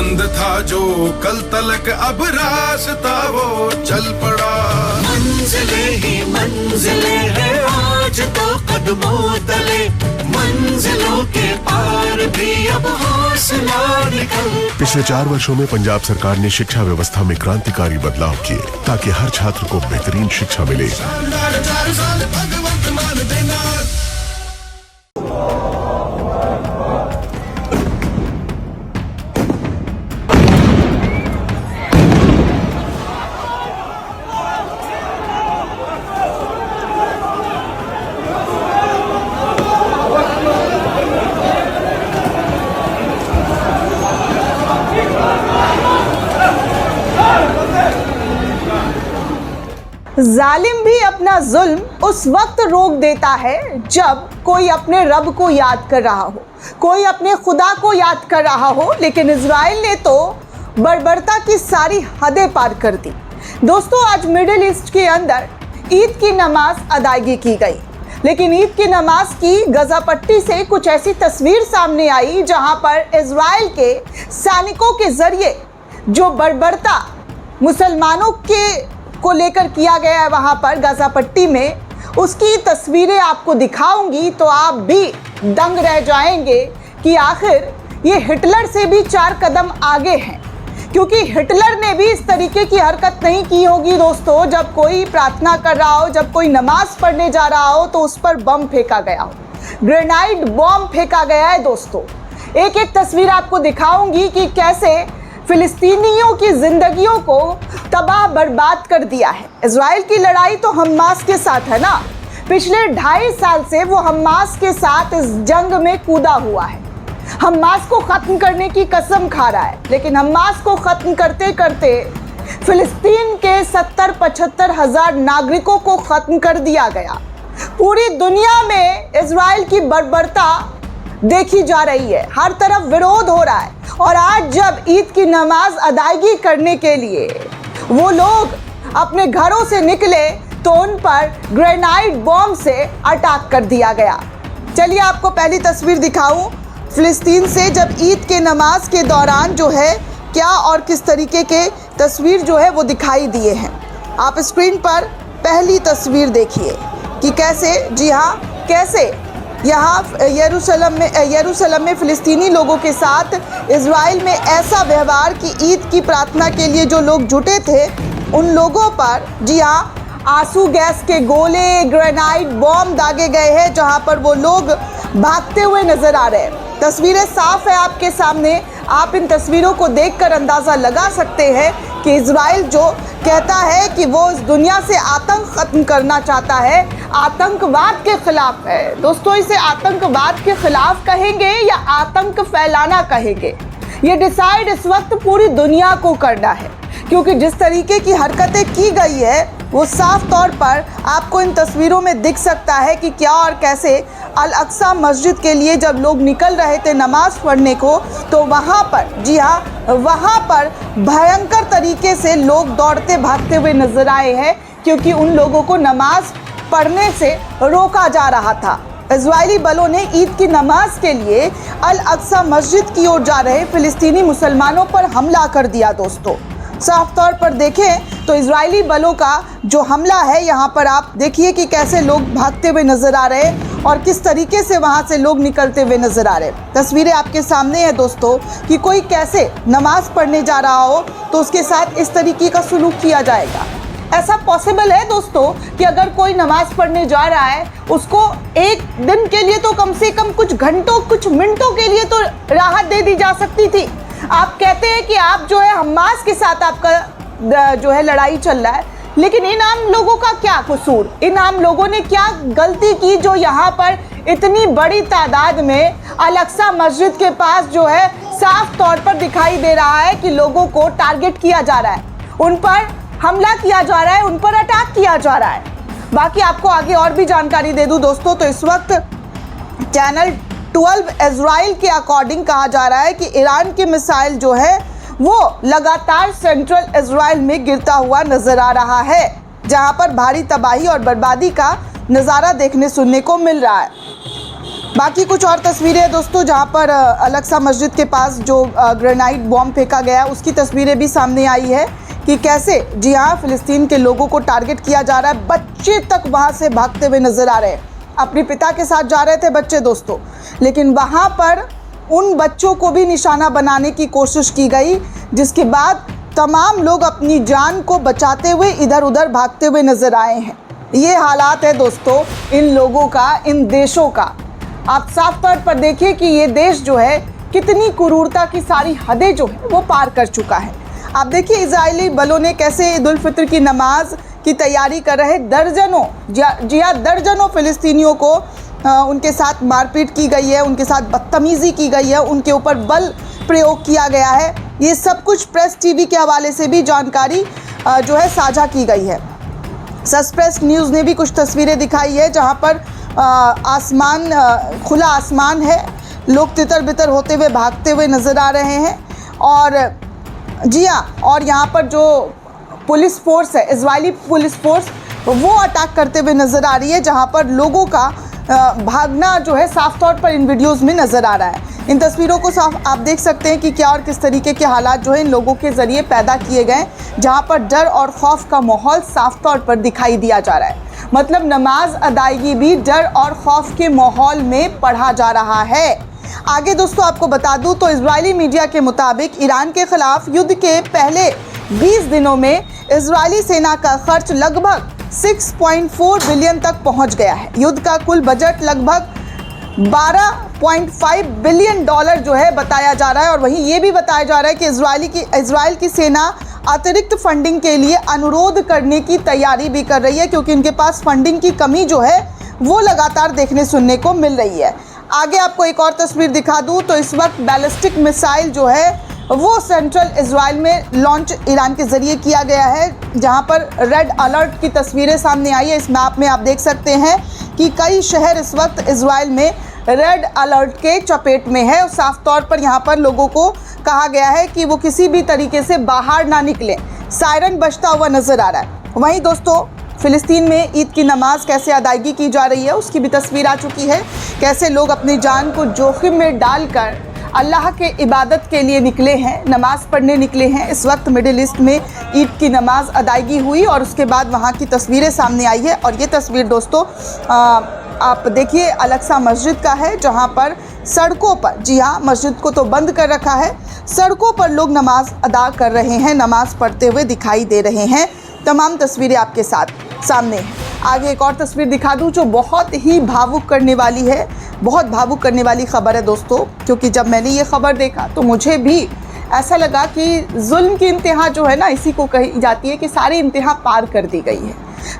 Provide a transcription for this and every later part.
बंद था जो कल तलक अब रास्ता वो चल पड़ा। मंजिले ही मंजिले हैं आज तो कदमों तले, मंजिलों के पार भी अब हौसला निकल। पिछले 4 वर्षों में पंजाब सरकार ने शिक्षा व्यवस्था में क्रांतिकारी बदलाव किए ताकि हर छात्र को बेहतरीन शिक्षा मिले। जालिम भी अपना जुल्म उस वक्त रोक देता है जब कोई अपने रब को याद कर रहा हो, कोई अपने खुदा को याद कर रहा हो। लेकिन इजराइल ने तो बर्बरता की सारी हदें पार कर दी। दोस्तों, आज मिडिल ईस्ट के अंदर ईद की नमाज अदायगी की गई, लेकिन ईद की नमाज की गजा पट्टी से कुछ ऐसी तस्वीर सामने आई जहां पर इजराइल के सैनिकों के जरिए जो बर्बरता मुसलमानों के को लेकर किया गया है वहां पर गाजा पट्टी में, उसकी तस्वीरें आपको दिखाऊंगी तो आप भी दंग रह जाएंगे कि आखिर ये हिटलर से भी 4 कदम आगे हैं। क्योंकि हिटलर ने भी इस तरीके की हरकत नहीं की होगी दोस्तों। जब कोई प्रार्थना कर रहा हो, जब कोई नमाज पढ़ने जा रहा हो तो उस पर बम फेंका गया हो, ग्रेनाइड बॉम्ब फेंका गया है। दोस्तों, एक एक तस्वीर आपको दिखाऊंगी कि कैसे फिलिस्तीनियों की जिंदगियों को तबाह बर्बाद कर दिया है। इजराइल की लड़ाई तो हमास के साथ है ना। पिछले 2.5 साल से वो हमास के साथ इस जंग में कूदा हुआ है, हमास को खत्म करने की कसम खा रहा है। लेकिन हमास को खत्म करते करते फिलिस्तीन के 70-75 हजार नागरिकों को खत्म कर दिया गया। पूरी दुनिया में इजराइल की बर्बरता देखी जा रही है, हर तरफ विरोध हो रहा है। और आज जब ईद की नमाज अदायगी करने के लिए वो लोग अपने घरों से निकले तो उन पर ग्रेनाइड बॉम्ब से अटैक कर दिया गया। चलिए आपको पहली तस्वीर दिखाऊं फिलिस्तीन से, जब ईद के नमाज के दौरान जो है क्या और किस तरीके के तस्वीर जो है वो दिखाई दिए हैं। आप स्क्रीन पर पहली तस्वीर देखिए कि कैसे, जी हाँ, कैसे यहाँ यरूशलेम में फ़िलिस्तीनी लोगों के साथ इजराइल में ऐसा व्यवहार कि ईद की प्रार्थना के लिए जो लोग जुटे थे उन लोगों पर, जी हाँ, आंसू गैस के गोले, ग्रेनाइड बॉम्ब दागे गए हैं, जहाँ पर वो लोग भागते हुए नजर आ रहे हैं। तस्वीरें साफ है आपके सामने। आप इन तस्वीरों को देखकर अंदाज़ा लगा सकते हैं कि इजराइल जो कहता है कि वो इस दुनिया से आतंक खत्म करना चाहता है, आतंकवाद के खिलाफ है। दोस्तों, इसे आतंकवाद के खिलाफ कहेंगे या आतंक फैलाना कहेंगे, ये डिसाइड इस वक्त पूरी दुनिया को करना है। क्योंकि जिस तरीके की हरकतें की गई है वो साफ तौर पर आपको इन तस्वीरों में दिख सकता है कि क्या और कैसे अल अक्सा मस्जिद के लिए जब लोग निकल रहे थे नमाज पढ़ने को, तो वहाँ पर, जी हाँ, वहाँ पर भयंकर तरीके से लोग दौड़ते भागते हुए नजर आए हैं, क्योंकि उन लोगों को नमाज पढ़ने से रोका जा रहा था। इजरायली बलों ने ईद की नमाज के लिए अल अक्सा मस्जिद की ओर जा रहे फिलिस्तीनी मुसलमानों पर हमला कर दिया। दोस्तों, साफ तौर पर देखें तो इजरायली बलों का जो हमला है, यहाँ पर आप देखिए कि कैसे लोग भागते हुए नजर आ रहे हैं और किस तरीके से वहाँ से लोग निकलते हुए नजर आ रहे हैं। तस्वीरें आपके सामने हैं दोस्तों कि कोई कैसे नमाज पढ़ने जा रहा हो तो उसके साथ इस तरीके का सलूक किया जाएगा। ऐसा पॉसिबल है दोस्तों कि अगर कोई नमाज पढ़ने जा रहा है उसको एक दिन के लिए तो कम से कम कुछ घंटों, कुछ मिनटों के लिए तो राहत दे दी जा सकती थी। आप कहते हैं कि आप जो है हमास के साथ आपका जो है लड़ाई चल रहा है, लेकिन इन आम लोगों का क्या कसूर, इन आम लोगों ने क्या गलती की जो यहाँ पर इतनी बड़ी तादाद में अल अक्सा मस्जिद के पास जो है साफ तौर पर दिखाई दे रहा है कि लोगों को टारगेट किया जा रहा है, उन पर हमला किया जा रहा है, उन पर अटैक किया जा रहा है। बाकी आपको आगे और भी जानकारी दे दूं दोस्तों, तो इस वक्त चैनल 12 इजराइल के अकॉर्डिंग कहा जा रहा है कि ईरान की मिसाइल जो है वो लगातार सेंट्रल इजराइल में गिरता हुआ नजर आ रहा है, जहां पर भारी तबाही और बर्बादी का नज़ारा देखने सुनने को मिल रहा है। बाकी कुछ और तस्वीरें हैं दोस्तों, जहां पर अल-अक्सा मस्जिद के पास जो ग्रेनाइट बॉम्ब फेंका गया उसकी तस्वीरें भी सामने आई है कि कैसे जी हाँ फ़िलिस्तीन के लोगों को टारगेट किया जा रहा है। बच्चे तक वहां से भागते हुए नजर आ रहे हैं। अपने पिता के साथ जा रहे थे बच्चे दोस्तों, लेकिन वहां पर उन बच्चों को भी निशाना बनाने की कोशिश की गई, जिसके बाद तमाम लोग अपनी जान को बचाते हुए इधर उधर भागते हुए नजर आए हैं। ये हालात है दोस्तों इन लोगों का, इन देशों का। आप साफ तौर पर देखिए कि ये देश जो है कितनी क्रूरता की सारी हदें जो है वो पार कर चुका है। आप देखिए इजरायली बलों ने कैसे ईद उल फितर की नमाज की तैयारी कर रहे दर्जनों, जी हाँ दर्जनों फ़िलिस्तीनियों को उनके साथ मारपीट की गई है, उनके साथ बदतमीज़ी की गई है, उनके ऊपर बल प्रयोग किया गया है। ये सब कुछ प्रेस टीवी के हवाले से भी जानकारी जो है साझा की गई है। सस्प्रेस न्यूज़ ने भी कुछ तस्वीरें दिखाई है जहां पर आसमान, खुला आसमान है, लोग तितर बितर होते हुए भागते हुए नज़र आ रहे हैं। और जी हाँ, और यहाँ पर जो पुलिस फोर्स है, इजरायली पुलिस फोर्स, वो अटैक करते हुए नज़र आ रही है, जहाँ पर लोगों का भागना जो है साफ तौर पर इन वीडियोज़ में नज़र आ रहा है। इन तस्वीरों को साफ आप देख सकते हैं कि क्या और किस तरीके के हालात जो है इन लोगों के ज़रिए पैदा किए गए, जहाँ पर डर और खौफ का माहौल साफ तौर पर दिखाई दिया जा रहा है। मतलब नमाज अदायगी भी डर और खौफ के माहौल में पढ़ा जा रहा है। आगे दोस्तों आपको बता दूं तो इजरायली मीडिया के मुताबिक ईरान के खिलाफ युद्ध के पहले 20 दिनों में इजरायली सेना का खर्च लगभग 6.4 बिलियन तक पहुंच गया है। युद्ध का कुल बजट लगभग 12.5 बिलियन डॉलर जो है बताया जा रहा है। और वहीं ये भी बताया जा रहा है कि इजराइल की सेना अतिरिक्त फंडिंग के लिए अनुरोध करने की तैयारी भी कर रही है, क्योंकि इनके पास फंडिंग की कमी जो है वो लगातार देखने सुनने को मिल रही है। आगे आपको एक और तस्वीर दिखा दूं तो इस वक्त बैलिस्टिक मिसाइल जो है वो सेंट्रल इजराइल में लॉन्च ईरान के ज़रिए किया गया है, जहां पर रेड अलर्ट की तस्वीरें सामने आई है। इस मैप में आप देख सकते हैं कि कई शहर इस वक्त इजराइल में रेड अलर्ट के चपेट में है। और साफ तौर पर यहाँ पर लोगों को कहा गया है कि वो किसी भी तरीके से बाहर ना निकलें। सायरन बजता हुआ नज़र आ रहा है। वहीं दोस्तों फ़िलिस्तीन में ईद की नमाज कैसे अदायगी की जा रही है उसकी भी तस्वीर आ चुकी है। कैसे लोग अपनी जान को जोखिम में डालकर अल्लाह के इबादत के लिए निकले हैं, नमाज़ पढ़ने निकले हैं। इस वक्त मिडिल ईस्ट में ईद की नमाज अदायगी हुई और उसके बाद वहाँ की तस्वीरें सामने आई है। और ये तस्वीर दोस्तों आप देखिए अल-अक्सा मस्जिद का है, जहाँ पर सड़कों पर, जी हाँ मस्जिद को तो बंद कर रखा है, सड़कों पर लोग नमाज अदा कर रहे हैं, नमाज पढ़ते हुए दिखाई दे रहे हैं। तमाम तस्वीरें आपके साथ सामने हैं। आगे एक और तस्वीर दिखा दूं जो बहुत ही भावुक करने वाली है, बहुत भावुक करने वाली ख़बर है दोस्तों, क्योंकि जब मैंने ये ख़बर देखा तो मुझे भी ऐसा लगा कि जुल्म की इंतहा जो है ना, इसी को कही जाती है कि सारी इंतहा पार कर दी गई है।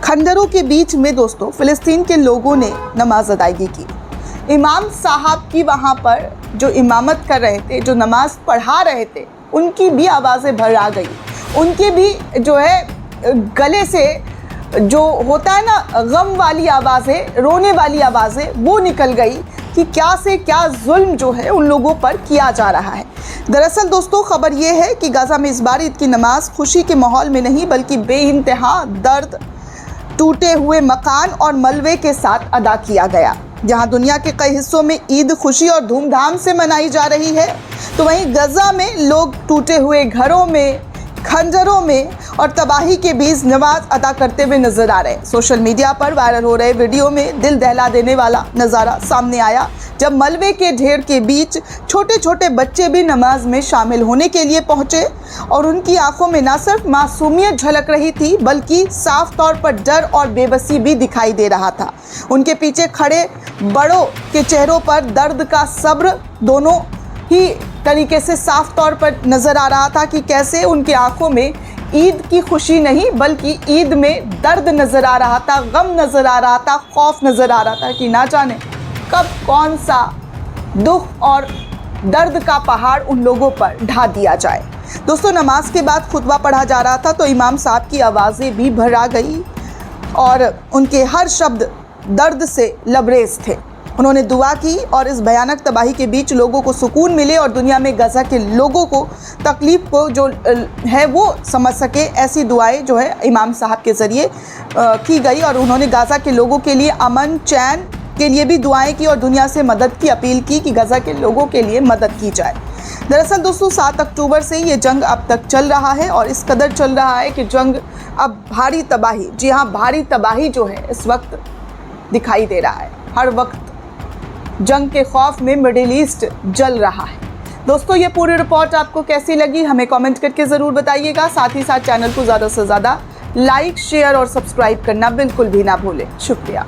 खंडरों के बीच में दोस्तों फ़िलिस्तीन के लोगों ने नमाज अदायगी की। इमाम साहब की वहाँ पर जो इमामत कर रहे थे, जो नमाज पढ़ा रहे थे, उनकी भी आवाज़ें भर आ गई। उनके भी जो है गले से जो होता है ना गम वाली आवाज़ें, रोने वाली आवाज़ें, वो निकल गई कि क्या से क्या जुल्म जो है उन लोगों पर किया जा रहा है। दरअसल दोस्तों खबर ये है कि गाज़ा में इस बार ईद की नमाज खुशी के माहौल में नहीं बल्कि बेइंतहा दर्द, टूटे हुए मकान और मलबे के साथ अदा किया गया। जहां दुनिया के कई हिस्सों में ईद खुशी और धूमधाम से मनाई जा रही है, तो वहीं गाज़ा में लोग टूटे हुए घरों में, खंजरों में और तबाही के बीच नमाज अदा करते हुए नजर आ रहे हैं। सोशल मीडिया पर वायरल हो रहे वीडियो में दिल दहला देने वाला नज़ारा सामने आया, जब मलबे के ढेर के बीच छोटे छोटे बच्चे भी नमाज में शामिल होने के लिए पहुंचे और उनकी आंखों में न सिर्फ मासूमियत झलक रही थी बल्कि साफ तौर पर डर और बेबसी भी दिखाई दे रहा था। उनके पीछे खड़े बड़ों के चेहरों पर दर्द का सब्र दोनों ही तरीके से साफ तौर पर नज़र आ रहा था कि कैसे उनकी आंखों में ईद की खुशी नहीं बल्कि ईद में दर्द नज़र आ रहा था, गम नज़र आ रहा था, खौफ नज़र आ रहा था कि ना जाने कब कौन सा दुख और दर्द का पहाड़ उन लोगों पर ढा दिया जाए। दोस्तों नमाज के बाद खुतबा पढ़ा जा रहा था तो इमाम साहब की आवाज़ें भी भर आ गई और उनके हर शब्द दर्द से लबरेज थे। उन्होंने दुआ की और इस भयानक तबाही के बीच लोगों को सुकून मिले और दुनिया में गाज़ा के लोगों को तकलीफ़ को जो है वो समझ सके, ऐसी दुआएं जो है इमाम साहब के ज़रिए की गई। और उन्होंने गाज़ा के लोगों के लिए अमन, चैन के लिए भी दुआएं की और दुनिया से मदद की अपील की कि गजा के लोगों के लिए मदद की जाए। दरअसल दोस्तों 7 अक्टूबर से ये जंग अब तक चल रहा है और इस कदर चल रहा है कि जंग अब भारी तबाही, जी हाँ भारी तबाही जो है इस वक्त दिखाई दे रहा है। हर वक्त जंग के खौफ में मिडिल ईस्ट जल रहा है। दोस्तों ये पूरी रिपोर्ट आपको कैसी लगी हमें कमेंट करके ज़रूर बताइएगा। साथ ही साथ चैनल को ज़्यादा से ज़्यादा लाइक, शेयर और सब्सक्राइब करना बिल्कुल भी ना भूलें। शुक्रिया।